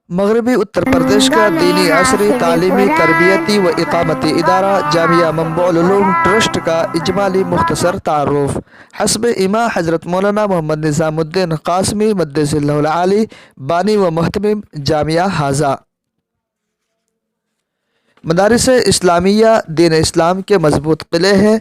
مغربی اتر پردیش کا دینی عصری تعلیمی تربیتی و اقامتی ادارہ جامعہ منبع العلوم ٹرسٹ کا اجمالی مختصر تعارف حسب امام حضرت مولانا محمد نظام الدین قاسمی مدث اللہ العالی بانی و محتمم جامعہ حاضہ۔ مدارس اسلامیہ دین اسلام کے مضبوط قلعے ہیں۔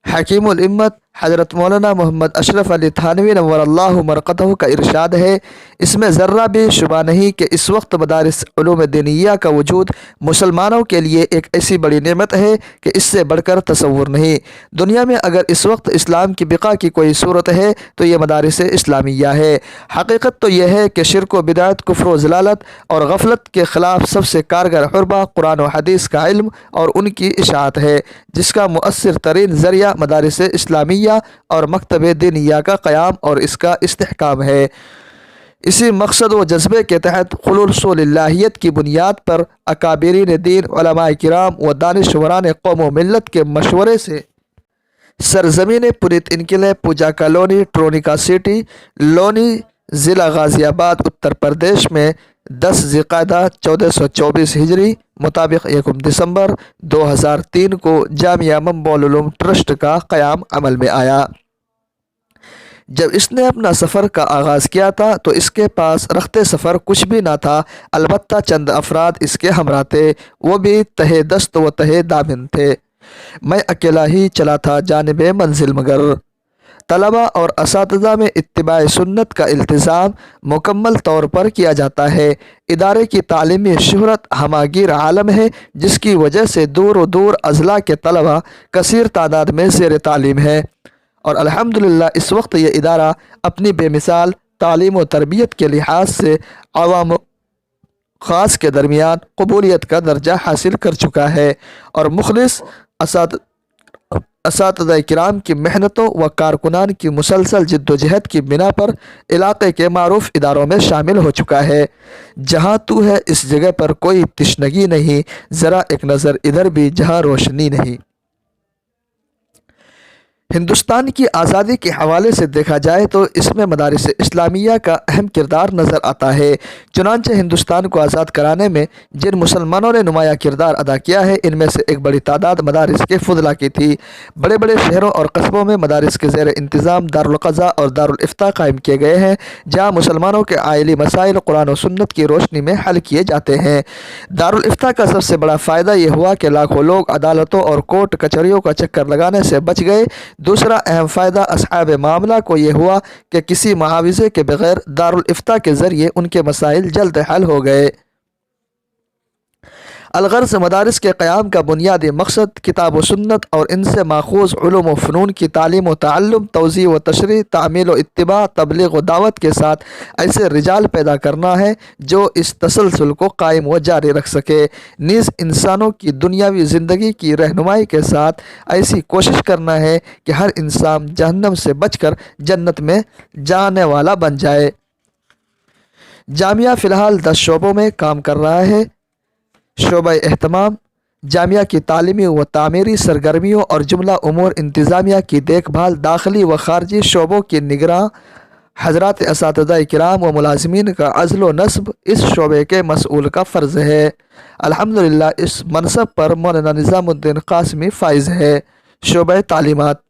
حکیم الامت حضرت مولانا محمد اشرف علی تھانوی نور اللہ مرقدہ کا ارشاد ہے، اس میں ذرہ بھی شبہ نہیں کہ اس وقت مدارس علوم دینیہ کا وجود مسلمانوں کے لیے ایک ایسی بڑی نعمت ہے کہ اس سے بڑھ کر تصور نہیں۔ دنیا میں اگر اس وقت اسلام کی بقا کی کوئی صورت ہے تو یہ مدارس اسلامیہ ہے۔ حقیقت تو یہ ہے کہ شرک و بدعت، کفر و ضلالت اور غفلت کے خلاف سب سے کارگر حربہ قرآن و حدیث کا علم اور ان کی اشاعت ہے، جس کا مؤثر ترین ذریعہ مدارس اسلامیہ اور مکتب دینیہ کا قیام اور اس کا استحکام ہے۔ اسی مقصد و جذبے کے تحت خلوص و للہیت کی بنیاد پر اکابرین دین، علماء کرام و دانشوران قوم و ملت کے مشورے سے سرزمین پنت انکلے پوجا کالونی ٹرونیکا سٹی لونی ضلع غازی آباد اتر پردیش میں 10 ذی القعدہ 1424 ہجری مطابق 1 دسمبر 2003 کو جامعہ منبع العلوم ٹرسٹ کا قیام عمل میں آیا۔ جب اس نے اپنا سفر کا آغاز کیا تھا تو اس کے پاس رخت سفر کچھ بھی نہ تھا، البتہ چند افراد اس کے ہمراہ تھے، وہ بھی تہہ دست و تہہ دامن تھے۔ میں اکیلا ہی چلا تھا جانب منزل، مگر طلبہ اور اساتذہ میں اتباع سنت کا التزام مکمل طور پر کیا جاتا ہے۔ ادارے کی تعلیمی شہرت ہماگیر عالم ہے، جس کی وجہ سے دور و دور اضلاع کے طلبہ کثیر تعداد میں زیر تعلیم ہے، اور الحمدللہ اس وقت یہ ادارہ اپنی بے مثال تعلیم و تربیت کے لحاظ سے عوام و خاص کے درمیان قبولیت کا درجہ حاصل کر چکا ہے، اور مخلص اساتذہ کرام کی محنتوں و کارکنان کی مسلسل جد و جہد کی بنا پر علاقے کے معروف اداروں میں شامل ہو چکا ہے۔ جہاں تو ہے اس جگہ پر کوئی تشنگی نہیں، ذرا ایک نظر ادھر بھی جہاں روشنی نہیں۔ ہندوستان کی آزادی کے حوالے سے دیکھا جائے تو اس میں مدارس اسلامیہ کا اہم کردار نظر آتا ہے۔ چنانچہ ہندوستان کو آزاد کرانے میں جن مسلمانوں نے نمایاں کردار ادا کیا ہے، ان میں سے ایک بڑی تعداد مدارس کے فضلاء کی تھی۔ بڑے بڑے شہروں اور قصبوں میں مدارس کے زیر انتظام دارالقضاء اور دارالافتاء قائم کیے گئے ہیں، جہاں مسلمانوں کے عائلی مسائل قرآن و سنت کی روشنی میں حل کیے جاتے ہیں۔ دارالافتاء کا سب سے بڑا فائدہ یہ ہوا کہ لاکھوں لوگ عدالتوں اور کورٹ کچہریوں کا چکر لگانے سے بچ گئے۔ دوسرا اہم فائدہ اصحاب معاملہ کو یہ ہوا کہ کسی معاوضے کے بغیر دارالافتاء کے ذریعے ان کے مسائل جلد حل ہو گئے۔ الغرض مدارس کے قیام کا بنیادی مقصد کتاب و سنت اور ان سے ماخوذ علوم و فنون کی تعلیم و تعلم، توزیع و تشریح، تعمیل و اتباع، تبلیغ و دعوت کے ساتھ ایسے رجال پیدا کرنا ہے جو اس تسلسل کو قائم و جاری رکھ سکے، نیز انسانوں کی دنیاوی زندگی کی رہنمائی کے ساتھ ایسی کوشش کرنا ہے کہ ہر انسان جہنم سے بچ کر جنت میں جانے والا بن جائے۔ جامعہ فی الحال 10 شعبوں میں کام کر رہا ہے۔ شعبہ اہتمام: جامعہ کی تعلیمی و تعمیری سرگرمیوں اور جملہ امور انتظامیہ کی دیکھ بھال، داخلی و خارجی شعبوں کی نگراں، حضرات اساتذہ کرام و ملازمین کا عزل و نصب اس شعبے کے مسئول کا فرض ہے۔ الحمدللہ اس منصب پر مولانا نظام الدین قاسمی فائز ہے۔ شعبہ تعلیمات: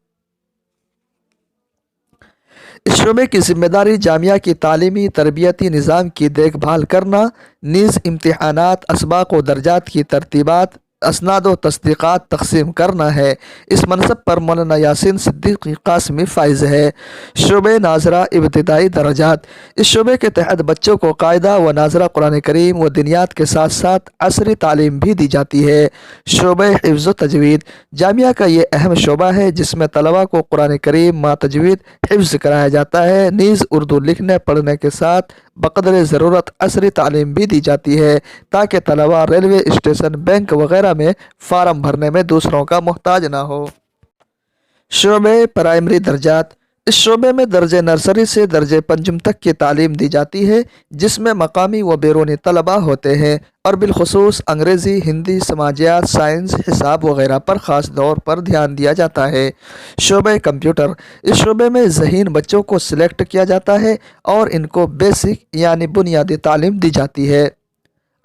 اس شعبے کی ذمہ داری جامعہ کی تعلیمی تربیتی نظام کی دیکھ بھال کرنا، نیز امتحانات، اسباق و درجات کی ترتیبات، اسناد و تصدیقات تقسیم کرنا ہے۔ اس منصب پر مولانا یاسین صدیقی قاسمی فائز ہے۔ شعبہ ناظرہ ابتدائی درجات: اس شعبے کے تحت بچوں کو قاعدہ و ناظرہ قرآن کریم و دینیات کے ساتھ ساتھ عصری تعلیم بھی دی جاتی ہے۔ شعبہ حفظ و تجوید: جامعہ کا یہ اہم شعبہ ہے جس میں طلباء کو قرآن کریم ما تجوید حفظ کرایا جاتا ہے، نیز اردو لکھنے پڑھنے کے ساتھ بقدر ضرورت عصری تعلیم بھی دی جاتی ہے تاکہ طلباء ریلوے اسٹیشن، بینک وغیرہ میں فارم بھرنے میں دوسروں کا محتاج نہ ہو۔ شعبہ پرائمری درجات: اس شعبے میں درجہ نرسری سے درجہ پنجم تک کی تعلیم دی جاتی ہے، جس میں مقامی و بیرونی طلباء ہوتے ہیں، اور بالخصوص انگریزی، ہندی، سماجیات، سائنس، حساب وغیرہ پر خاص طور پر دھیان دیا جاتا ہے۔ شعبہ کمپیوٹر: اس شعبے میں ذہین بچوں کو سلیکٹ کیا جاتا ہے اور ان کو بیسک یعنی بنیادی تعلیم دی جاتی ہے۔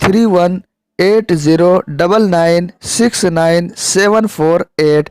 318099697748,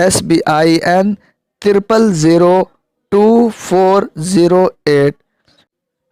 SBIN 000248।